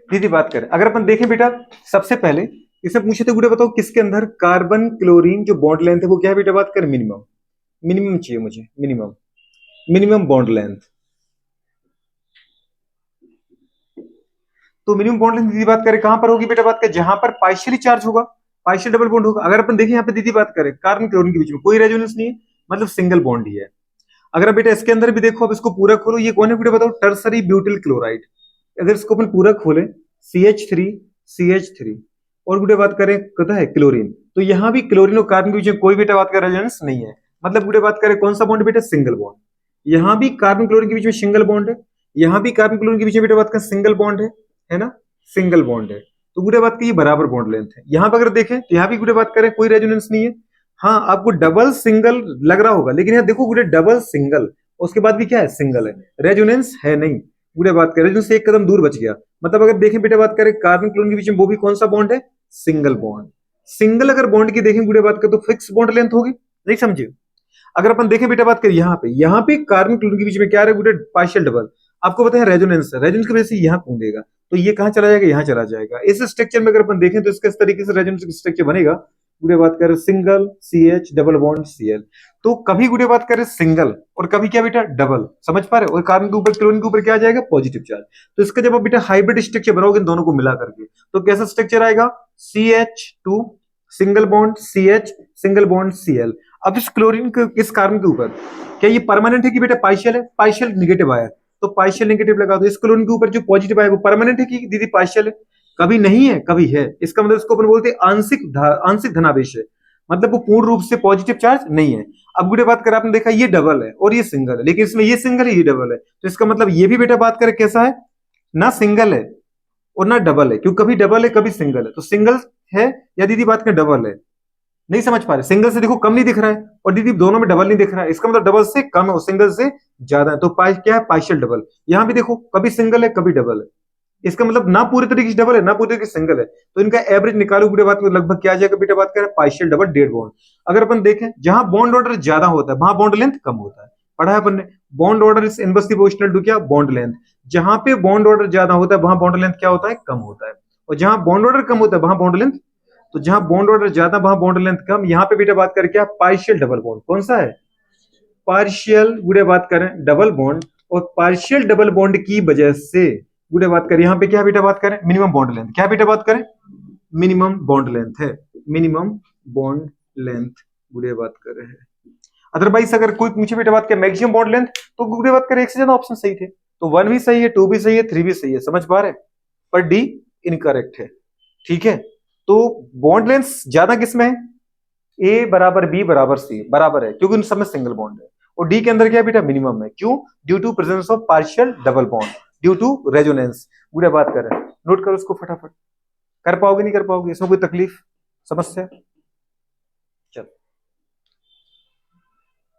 दीदी बात करें, अगर अपन देखें बेटा, सबसे पहले इसे पूछे थे, बेटा बताओ किसके अंदर कार्बन क्लोरीन जो बॉन्ड लेंथ है वो क्या है बेटा, बात करें मिनिमम। मिनिमम चाहिए मुझे, मिनिमम, मिनिमम बॉन्ड लेंथ। तो मिनिमम बॉन्ड लेंथ दीदी बात करें कहां पर होगी बेटा, बात करें जहां पर पार्शियली चार्ज होगा, पार्शियल डबल बॉन्ड होगा। अगर अपन देखें यहाँ पे दीदी बात करें कार्बन क्लोरीन के बीच में कोई रेजोनेंस नहीं है, मतलब सिंगल बॉन्ड ही है। अगर आप बेटा इसके अंदर भी देखो, अब इसको पूरा खोलो, ये कौन है बेटा बताओ, टर्सरी ब्यूटिल क्लोराइड। अगर इसको अपन पूरा खोले, CH3 और बेटा बात करें कहता है क्लोरीन, तो यहाँ भी क्लोरीन और कार्बन के बीच में कोई बेटा बात करें रेजोनेंस नहीं है। मतलब बेटा बात करें कौन सा बॉन्ड बेटा, सिंगल बॉन्ड। यहाँ भी कार्बन क्लोरीन के बीच में सिंगल बॉन्ड है, यहाँ भी कार्बन क्लोरीन के बीच में बेटा बात करें सिंगल बॉन्ड है ना, सिंगल बॉन्ड है। तो गुड़े बात की ये बराबर बॉन्ड लेंथ है। यहाँ पर अगर देखें तो यहाँ भी गुड़े बात करें कोई रेजोनेंस नहीं है। हाँ आपको डबल सिंगल लग रहा होगा, लेकिन यहाँ देखो गुड़े डबल सिंगल, उसके बाद भी क्या है, सिंगल है, रेजोनेंस है नहीं। गुड़े बात करें रेजोनेंस से एक कदम दूर बच गया। मतलब अगर देखें बेटा बात करें कार्बन क्लोरीन के बीच में वो भी कौन सा बॉन्ड है, सिंगल बॉन्ड। सिंगल अगर बॉन्ड की देखें गुड़े बात करें तो फिक्स बॉन्ड लेंथ होगी, नहीं समझे। अगर अपन देखें बेटा बात करें यहाँ पे कार्बन क्लोरीन के बीच में क्या है, पार्शियल डबल। आपको पता है रेजोनेंस है, रेजोनेंस की वजह से यहाँ कूदेगा, तो ये कहां चला जाएगा, यहाँ चला जाएगा। इस स्ट्रक्चर में अगर अपन देखें तो इसका इस तरीके से रेजोनेंस स्ट्रक्चर बनेगा। गुड़े बात करें single CH double bond Cl। तो कभी गुड़े बात करें सिंगल और कभी क्या बेटा डबल, समझ पा रहे हो। और कार्बन के ऊपर क्लोरीन के ऊपर क्या आ जाएगा, पॉजिटिव चार्ज। तो इसका जब आप बेटा हाइब्रिड स्ट्रक्चर बनाओगे इन दोनों को मिला करके, तो कैसा स्ट्रक्चर आएगा, CH2 single bond CH single bond Cl। अब इस क्लोरीन के इस कार्बन के ऊपर क्या ये परमानेंट है कि बेटा पार्शियल है, पार्शियल निगेटिव आया, तो पार्शियल नेगेटिव लगा दो। इस क्लोरीन के ऊपर जो पॉजिटिव आया वो परमानेंट है कि दीदी पार्शियल है, कभी नहीं है कभी है। इसका मतलब इसको अपन बोलते हैं आंशिक धनावेश है, मतलब वो पूर्ण रूप से पॉजिटिव चार्ज नहीं है। अब गुड़े बात करें, आपने देखा ये डबल है और ये सिंगल है, लेकिन इसमें ये सिंगल है ये डबल है, तो इसका मतलब ये भी बेटा बात करें कैसा है, ना सिंगल है और ना डबल है, क्योंकि कभी डबल है कभी सिंगल है। तो सिंगल है या दीदी बात करें डबल है, नहीं समझ पा रहे। सिंगल से देखो कम नहीं दिख रहा है और दीदी दोनों में डबल नहीं दिख रहा है, इसका मतलब डबल से कम है और सिंगल से ज्यादा है, तो क्या है, पार्शियल डबल। यहां भी देखो कभी सिंगल है कभी डबल है, इसका मतलब ना पूरी तरीके से डबल है ना पूरी तरीके से सिंगल है। तो इनका एवरेज निकालो बेटा बात में लगभग क्या आ जाएगा बेटा बात करें, पार्शियल डबल डेड बॉन्ड। अगर अपन देखें जहां बॉन्ड ऑर्डर ज्यादा होता है वहां बॉन्ड लेंथ कम होता है, पढ़ा है अपन ने। Bond order is inversely proportional to क्या, बॉन्ड लेंथ। जहां पे बॉन्ड ऑर्डर ज्यादा होता है वहां बॉन्ड लेंथ क्या होता है, कम होता है। और जहां बॉन्ड ऑर्डर कम होता है वहां बॉन्ड लेंथ, तो जहां बॉन्ड ऑर्डर ज्यादा वहां बॉन्ड लेंथ कम। यहाँ पे बेटा बात करें क्या, पार्शियल डबल बॉन्ड। कौन सा है, पार्शियल गुड़े बात करें डबल बॉन्ड। और पार्शियल डबल बॉन्ड की वजह से गुड़े बात करें यहाँ पे क्या बेटा बात करें, मिनिमम बॉन्ड लेंथ। क्या बेटा बात करें, मिनिमम बॉन्ड लेंथ है, मिनिमम बॉन्ड लेंथ गुड़े बात कर रहे हैं। अदरवाइज अगर कोई पूछे बेटा बात करें मैक्सिमम बॉन्ड लेंथ, तो गुड़े बात करें एक से ज्यादा ऑप्शन सही थे, तो 1 भी सही है, 2 भी सही है, 3 भी सही है, समझ पा रहे। पर डी इनकरेक्ट है, ठीक है। तो बॉन्ड लेंथ ज्यादा किसमें है, ए बराबर बी बराबर सी बराबर है, क्योंकि उन सब में सिंगल बॉन्ड है। और डी के अंदर क्या बेटा, मिनिमम है। क्यों, due to presence of partial double bond, due to resonance. गुड़े बात करें, नोट करो उसको फटाफट। कर पाओगे नहीं कर पाओगे, इसमें कोई तकलीफ समस्या, चलो।